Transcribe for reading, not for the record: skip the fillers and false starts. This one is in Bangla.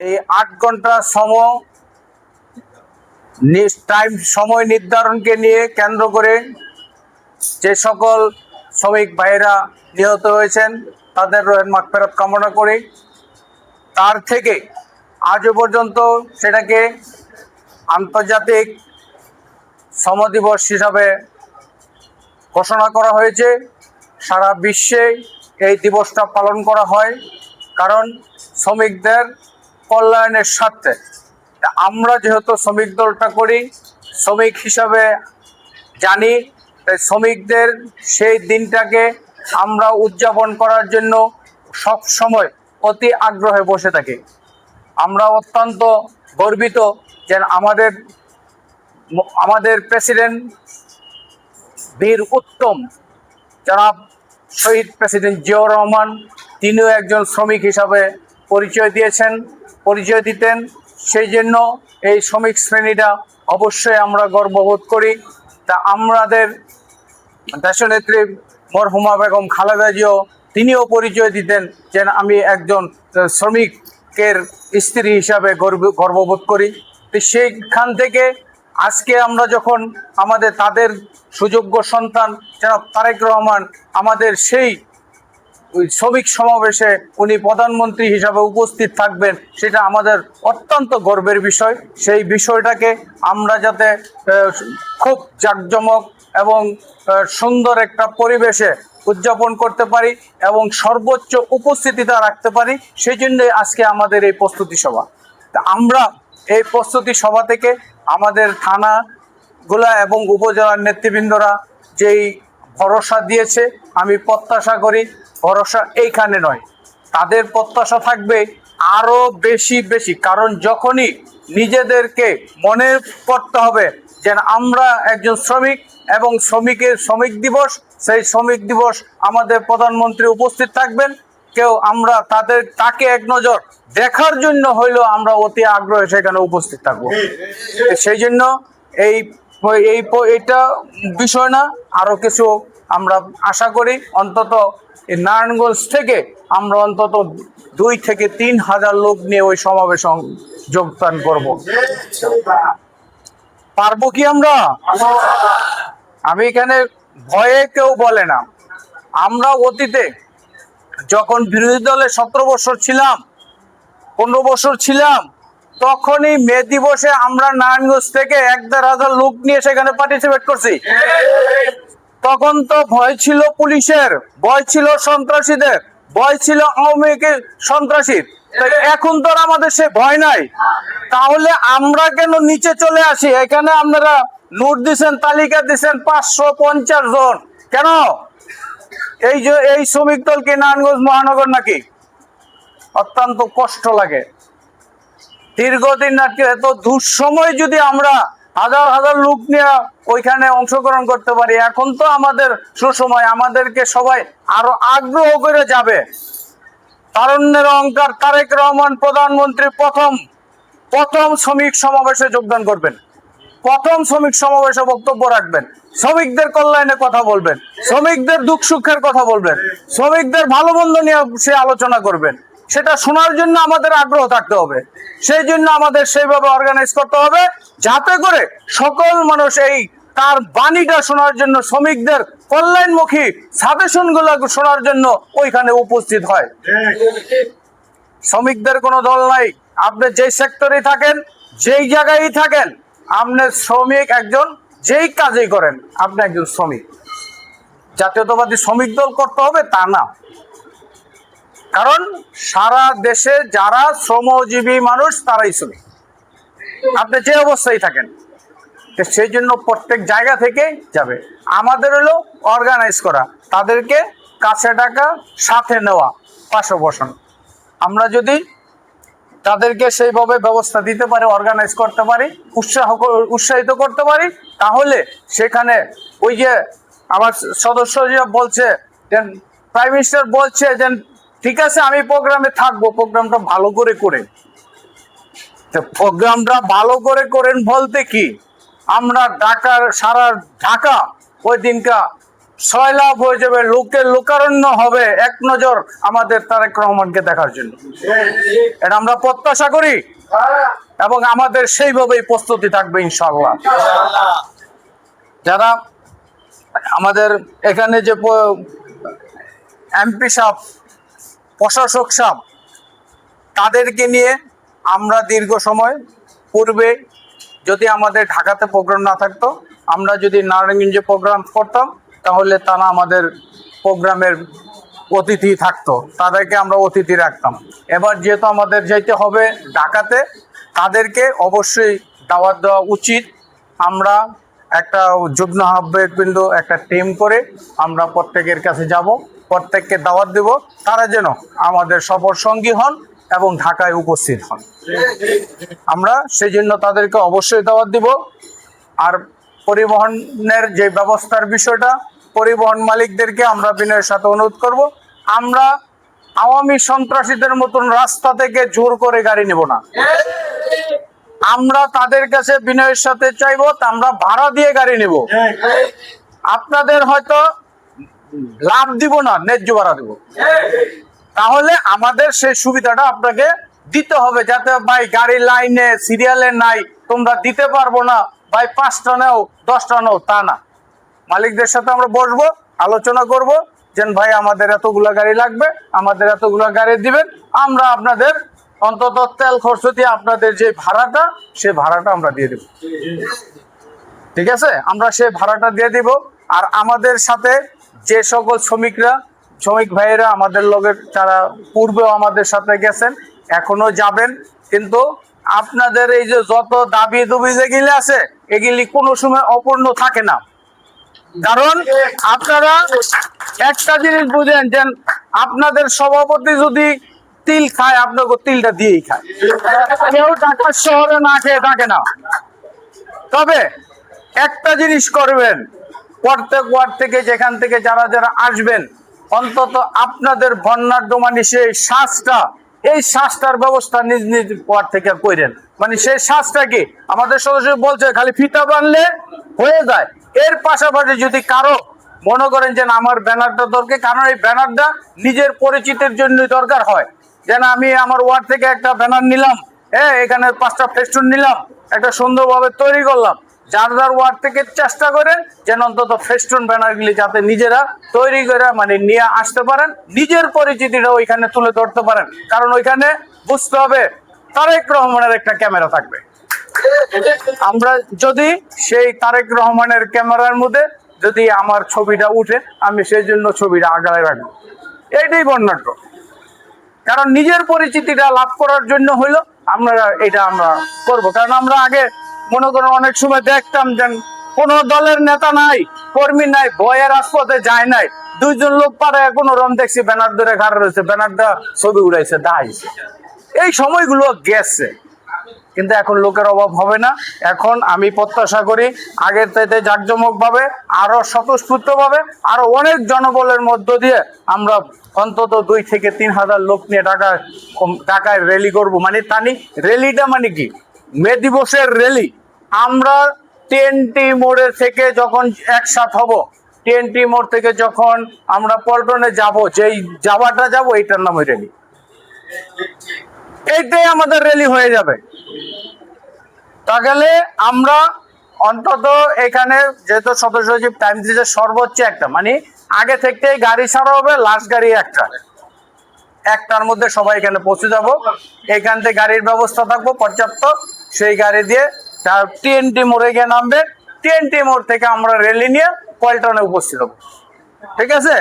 এই ৮ ঘন্টা সময় নির্ধারণকে নিয়ে কেন্দ্র করে যে সকল শ্রমিক ভাইয়েরা নিহত হয়েছেন তাদের রোহের মাগফিরাত কামনা করি। তার থেকে আজও পর্যন্ত সেটাকে আন্তর্জাতিক শ্রম দিবস হিসাবে ঘোষণা করা হয়েছে। সারা বিশ্বে এই দিবসটা পালন করা হয় কারণ শ্রমিকদের কল্যাণের স্বার্থে। আমরা যেহেতু শ্রমিক দলটা করি, শ্রমিক হিসাবে জানি, তাই শ্রমিকদের সেই দিনটাকে আমরা উদযাপন করার জন্য সব সময় অতি আগ্রহে বসে থাকি। আমরা অত্যন্ত গর্বিত যে আমাদের প্রেসিডেন্ট বীর উত্তম জনাব শহীদ প্রেসিডেন্ট জিয়াউর রহমান, তিনিও একজন শ্রমিক হিসাবে পরিচয় দিতেন। সেই জন্য এই শ্রমিক শ্রেণীটা অবশ্যই আমরা গর্ববোধ করি। তা আমাদের দেশনেত্রী মরহুমা বেগম খালেদা জিয়াও তিনিও পরিচয় দিতেন যে আমি একজন শ্রমিকের স্ত্রী হিসাবে গর্ববোধ করি। তো সেইখান থেকে আজকে আমরা যখন তাদের সুযোগ্য সন্তান জনাব তারেক রহমান আমাদের সেই শ্রমিক সমাবেশে উনি প্রধানমন্ত্রী হিসাবে উপস্থিত থাকবেন, সেটা আমাদের অত্যন্ত গর্বের বিষয়। সেই বিষয়টাকে আমরা যাতে খুব জাঁকজমক এবং সুন্দর একটা পরিবেশে উদযাপন করতে পারি এবং সর্বোচ্চ উপস্থিতিটা রাখতে পারি, সেই জন্যই আজকে আমাদের এই প্রস্তুতি সভা। তা আমরা এই প্রস্তুতি সভা থেকে আমাদের থানাগুলা এবং উপজেলার নেতৃবৃন্দরা যেই ভরসা দিয়েছে, আমি প্রত্যাশা করি ভরসা এইখানে নয়, তাদের প্রত্যাশা থাকবে আরও বেশি, কারণ যখনই নিজেদেরকে মনে করতে হবে যে আমরা একজন শ্রমিক এবং শ্রমিক দিবস, সেই শ্রমিক দিবস আমাদের প্রধানমন্ত্রী উপস্থিত থাকবেন, আমরা তাকে এক নজর দেখার জন্য হইলেও আমরা অতি আগ্রহে সেখানে উপস্থিত থাকবো। সেই জন্য এইটা বিষয় না, আরো কিছু আমরা আশা করি অন্তত এই নারায়ণগঞ্জ থেকে আমরা অন্তত 2 থেকে 3 হাজার লোক নিয়ে ওই সমাবেশে যোগদান করব। পারবো কি আমরা? আমি এখানে ভয়ে কেউ বলে না। আমরা অতীতে যখন বিরোধী দলে 17 বছর ছিলাম, 15 বছর ছিলাম, তখনই মে দিবসে আমরা নারায়ণগঞ্জ থেকে 1-1.5 হাজার লোক নিয়ে সেখানে পার্টিসিপেট করছি। তখন তো ভয় ছিল পুলিশের, ভয় ছিল সন্ত্রাসীদের, ভয় ছিল আওয়ামী লীগের সন্ত্রাসীর। এখন তো আমাদের সে ভয় নাই। তাহলে আমরা কেন নিচে চলে আসি? এখানে আপনারা নোট দিচ্ছেন, তালিকা দিচ্ছেন 550 জন, কেন? এই শ্রমিক দল কি নারায়ণগঞ্জ মহানগর নাকি? অত্যন্ত কষ্ট লাগে। দীর্ঘদিন নাকি এত দুঃসময় যদি আমরা হাজার হাজার লোক নিয়ে ওইখানে অংশগ্রহণ করতে পারি, এখন তো আমাদের সুসময়, আমাদেরকে সবাই আরো আগ্রহ করে যাবে। তারুণ্যের অহংকার তারেক রহমান প্রধানমন্ত্রী প্রথম শ্রমিক সমাবেশে যোগদান করবেন, প্রথম শ্রমিক সমাবেশে বক্তব্য রাখবেন, শ্রমিকদের কল্যাণে কথা বলবেন, শ্রমিকদের দুঃখ সুখের কথা বলবেন, শ্রমিকদের ভালো মন্দ নিয়ে সে আলোচনা করবেন। সেটা শোনার জন্য আমাদের আগ্রহ থাকতে হবে। সেই জন্য আমাদের সেইভাবে অর্গানাইজ করতে হবে যাতে করে সকল মানুষ তার বাণীটা শোনার জন্য, শ্রমিকদের কল্যাণমুখী সাজেশন গুলো শোনার জন্য ওইখানে উপস্থিত হয়। শ্রমিকদের কোনো দল নাই। আপনি যেই সেক্টরে থাকেন, যেই জায়গায় থাকেন, আপনার শ্রমিক একজন, যেই কাজই করেন আপনি একজন শ্রমিক। জাতীয়তাবাদী শ্রমিক দল করতে হবে তা না, কারণ সারা দেশে যারা শ্রমজীবী মানুষ তারাই শ্রমিক, আপনি যে অবস্থায় থাকেন। সেই জন্য প্রত্যেক জায়গা থেকে যাবে। আমাদের হলো অর্গানাইজ করা, তাদেরকে কাছে ডাকা, সাথে নেওয়া, পাশে বসানো। আমরা যদি তাদেরকে সেইভাবে ব্যবস্থা দিতে পারি, অর্গানাইজ করতে পারি, উৎসাহিত করতে পারি, তাহলে সেখানে ওই যে আমার সদস্য বলছে যে প্রাইম মিনিস্টার বলছে যে ঠিক আছে আমি প্রোগ্রামে থাকবো, প্রোগ্রামটা ভালো করে করেন। প্রোগ্রামটা ভালো করে করেন বলতে কি, আমরা সারা ঢাকা ওই দিনকা সয়লাভ হয়ে যাবে, লোকের লোকারণ্য হবে এক নজর আমাদের তারেক রহমানকে দেখার জন্য। এটা আমরা প্রত্যাশা করি এবং আমাদের সেইভাবেই প্রস্তুতি থাকবে ইনশাআল্লাহ। যারা আমাদের এখানে যে এমপি সাহেব, প্রশাসক সাহেব, তাদেরকে নিয়ে আমরা দীর্ঘ সময় পূর্বে যদি আমাদের ঢাকাতে প্রোগ্রাম না থাকতো, আমরা যদি নারায়ণগঞ্জে প্রোগ্রাম করতাম, তাহলে তারা আমাদের প্রোগ্রামের অতিথি থাকতো, তাদেরকে আমরা অতিথি রাখতাম। এবার যেহেতু আমাদের যেতে হবে ঢাকাতে, তাদেরকে অবশ্যই দাওয়াত দেওয়া উচিত। আমরা একটা যুগ্ম আহ্বায়কবৃন্দ একটা টিম করে আমরা প্রত্যেকের কাছে যাব, প্রত্যেককে দাওয়াত দেব, তারা যেন আমাদের সফর সঙ্গী হন এবং ঢাকায় উপস্থিত হন। আমরা সেই জন্য তাদেরকে অবশ্যই দাওয়াত দিব। আর পরিবহনের যে ব্যবস্থার বিষয়টা, পরিবহন মালিকদেরকে আমরা বিনয়ের সাথে অনুরোধ করব, আমরা আওয়ামী সন্ত্রাসীদের মতন রাস্তা থেকে জোর করে গাড়ি নেব না। আমরা তাদের কাছে বিনয়ের সাথে চাইবো, আমরা ভাড়া দিয়ে গাড়ি নেব। আপনাদের হয়তো লাভ দিব না, ন্যায্য ভাড়া দেব। তাহলে আমাদের সেই সুবিধাটা আপনাকে দিতে হবে, যাতে ভাই গাড়ি লাইনে সিরিয়ালে নাই, তোমরা দিতে পারবো না ভাই, 5টা নাও 10টা নাও, তা না। মালিকদের সাথে আমরা বসবো, আলোচনা করব, যে ভাই আমাদের এতগুলা গাড়ি লাগবে, আমাদের এতগুলা গাড়ি দিবেন, আমরা আপনাদের অন্তত তেল খরচ দিয়ে আপনাদের যে ভাড়াটা, সে ভাড়াটা আমরা দিয়ে দেব। ঠিক আছে, আমরা সেই ভাড়াটা দিয়ে দিব। আর আমাদের সাথে যে সকল শ্রমিক ভাইয়েরা আমাদের লগের, তারা পূর্বেও আমাদের সাথে গেছেন, এখনো যাবেন, কিন্তু আপনাদের এই যে যত দাবি দুবি যেগুলি আছে, এগুলি কোনো সময় অপূর্ণ থাকে না। কারণ আপনারা একটা জিনিস বুঝেন, যে আপনাদের সভাপতি যদি তিল খায়, আপনাকে তিলটা দিয়েই খায়, কেউ ঢাকা শহরে না খেয়ে থাকে না। তবে একটা জিনিস করবেন, প্রত্যেক ওয়ার্ড থেকে যেখান থেকে যারা যারা আসবেন, অন্তত আপনাদের বন্যাঢ্য মানে সেই শ্বাসটা, এই শ্বাসটার ব্যবস্থা নিজ নিজ ওয়ার্ড থেকে করেন। মানে সেই শ্বাসটা কি আমাদের সদস্য বলছে খালি ফিতা বানলে হয়ে যায়। এর পাশাপাশি যদি কারো মনে করেন যে আমার ব্যানারটা দরকার, কারণ এই ব্যানারটা নিজের পরিচিতির জন্য দরকার হয়, যেন আমি আমার ওয়ার্ড থেকে একটা ব্যানার নিলাম, এখানে 5টা ফেস্টুন নিলাম, একটা সুন্দরভাবে তৈরি করলাম। যার যার ওয়ার্ড থেকে চেষ্টা করেন যেন অন্তত ফেস্টুন ব্যানারগুলি যাতে নিজেরা তৈরি করে মানে নিয়ে আসতে পারেন, নিজের পরিচিতিটা ওইখানে তুলে ধরতে পারেন। কারণ ওইখানে বুঝতে হবে তারেক রহমানের একটা ক্যামেরা থাকবে। আমরা যদি সেই তারেক রহমানের ক্যামেরার মধ্যে যদি আমার ছবিটা উঠে, আমি সেই জন্য ছবিটা আগায় রাখবো। এইটাই বর্ণাঢ্য, কারণ নিজের পরিচিতিটা লাভ করার জন্য হইলো আমরা এটা আমরা করবো। কারণ আমরা আগে মনে করেন অনেক সময় দেখতাম যে কোন দলের নেতা নাই, কর্মী নাই, ভয়ে রাজপথে যায় নাই, 2জন লোক পাড়ায় কোনো রম দেখছি ব্যানার ধরে খাড়া রয়েছে, ব্যানারটা ছবি উড়াইছে, দাঁড়াইছে। এই সময়গুলো গেছে, কিন্তু এখন লোকের অভাব হবে না। এখন আমি প্রত্যাশা করি আগের চাইতে জাঁকজমক ভাবে, আরো স্বতঃস্ফূর্ত ভাবে, আরো অনেক জনবলের মধ্য দিয়ে আমরা অন্তত 2 থেকে 3 হাজার লোক নিয়ে ঢাকায় র্যালি করবো। মানে টানি র্যালিটা মানে কি, মে দিবসের র্যালি। আমরা TNT মোড়ের থেকে যখন একসাথ হব, TNT মোড় থেকে যখন আমরা পল্টনে যাব, যেই যাওয়াটা যাব, এইটার নাম র্যালি। এইটাই আমাদের র্যালি হয়ে যাবে। তাহলে আমরা অন্তত এখানে যেহেতু সদস্য সচিব টাইম দিতে, সর্বোচ্চ একটা মানে আগে থেকেই গাড়ি ছাড়া হবে, লাস্ট গাড়ি একটার মধ্যে সবাই এখানে পৌঁছে যাব। এখান থেকে গাড়ির ব্যবস্থা থাকবো পর্যাপ্ত, সেই গাড়ি দিয়ে TNT মোড়ে গিয়ে নামবে, TNT মোড় থেকে আমরা র্যালি নিয়ে পল্টনে উপস্থিত হবো। ঠিক আছে,